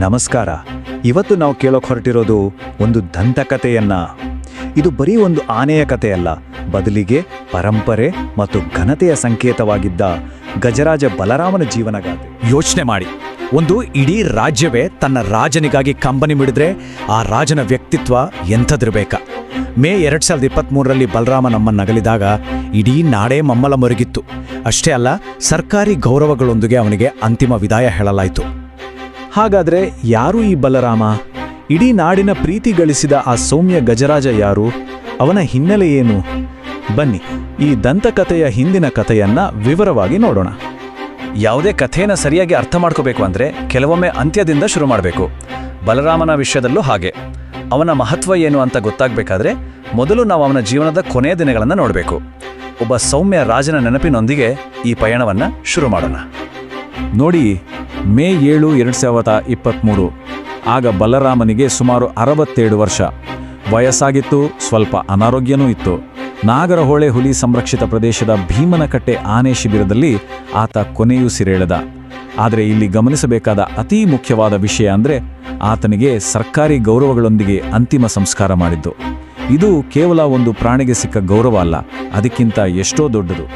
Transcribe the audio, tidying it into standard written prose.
ನಮಸ್ಕಾರ. ಇವತ್ತು ನಾವು ಕೇಳೋಕೆ ಹೊರಟಿರೋದು ಒಂದು ದಂತಕಥೆಯನ್ನ. ಇದು ಬರೀ ಒಂದು ಆನೆಯ ಕಥೆಯಲ್ಲ, ಬದಲಿಗೆ ಪರಂಪರೆ ಮತ್ತು ಘನತೆಯ ಸಂಕೇತವಾಗಿದ್ದ ಗಜರಾಜ ಬಲರಾಮನ ಜೀವನಗಾಥೆ. ಯೋಚನೆ ಮಾಡಿ, ಒಂದು ಇಡೀ ರಾಜ್ಯವೇ ತನ್ನ ರಾಜನಿಗಾಗಿ ಕಂಬನಿ ಮಿಡಿದ್ರೆ ಆ ರಾಜನ ವ್ಯಕ್ತಿತ್ವ ಎಂಥದಿರಬೇಕಾ? ಮೇ 2023ರಲ್ಲಿ ಬಲರಾಮ ನಮ್ಮನ್ನಗಲಿದಾಗ ಇಡೀ ನಾಡೇ ಮಮ್ಮಲ ಮರುಗಿತ್ತು. ಅಷ್ಟೇ ಅಲ್ಲ, ಸರ್ಕಾರಿ ಗೌರವಗಳೊಂದಿಗೆ ಅವನಿಗೆ ಅಂತಿಮ ವಿದಾಯ ಹೇಳಲಾಯಿತು. ಹಾಗಾದ್ರೆ ಯಾರು ಈ ಬಲರಾಮ? ಇಡೀ ನಾಡಿನ ಪ್ರೀತಿ ಗಳಿಸಿದ ಆ ಸೌಮ್ಯ ಗಜರಾಜ ಯಾರು? ಅವನ ಹಿನ್ನೆಲೆ ಏನು? ಬನ್ನಿ, ಈ ದಂತಕಥೆಯ ಹಿಂದಿನ ಕಥೆಯನ್ನ ವಿವರವಾಗಿ ನೋಡೋಣ. ಯಾವುದೇ ಕಥೆಯನ್ನು ಸರಿಯಾಗಿ ಅರ್ಥ ಮಾಡ್ಕೋಬೇಕು ಅಂದರೆ ಕೆಲವೊಮ್ಮೆ ಅಂತ್ಯದಿಂದ ಶುರು ಮಾಡಬೇಕು. ಬಲರಾಮನ ವಿಷಯದಲ್ಲೂ ಹಾಗೆ. ಅವನ ಮಹತ್ವ ಏನು ಅಂತ ಗೊತ್ತಾಗಬೇಕಾದ್ರೆ ಮೊದಲು ನಾವು ಅವನ ಜೀವನದ ಕೊನೆಯ ದಿನಗಳನ್ನು ನೋಡಬೇಕು. ಒಬ್ಬ ಸೌಮ್ಯ ರಾಜನ ನೆನಪಿನೊಂದಿಗೆ ಈ ಪಯಣವನ್ನು ಶುರು ಮಾಡೋಣ. ನೋಡಿ, ಮೇ 7, 2023. ಆಗ ಬಲರಾಮನಿಗೆ ಸುಮಾರು 67 ವರ್ಷ ವಯಸ್ಸಾಗಿತ್ತು. ಸ್ವಲ್ಪ ಅನಾರೋಗ್ಯನೂ ಇತ್ತು. ನಾಗರಹೊಳೆ ಹುಲಿ ಸಂರಕ್ಷಿತ ಪ್ರದೇಶದ ಭೀಮನಕಟ್ಟೆ ಆನೆ ಶಿಬಿರದಲ್ಲಿ ಆತ ಕೊನೆಯುಸಿರೆಳೆದ. ಆದರೆ ಇಲ್ಲಿ ಗಮನಿಸಬೇಕಾದ ಅತೀ ಮುಖ್ಯವಾದ ವಿಷಯ ಅಂದರೆ ಆತನಿಗೆ ಸರ್ಕಾರಿ ಗೌರವಗಳೊಂದಿಗೆ ಅಂತಿಮ ಸಂಸ್ಕಾರ ಮಾಡಿದ್ದು. ಇದು ಕೇವಲ ಒಂದು ಪ್ರಾಣಿಗೆ ಸಿಕ್ಕ ಗೌರವ ಅಲ್ಲ, ಅದಕ್ಕಿಂತ ಎಷ್ಟೋ ದೊಡ್ಡದು.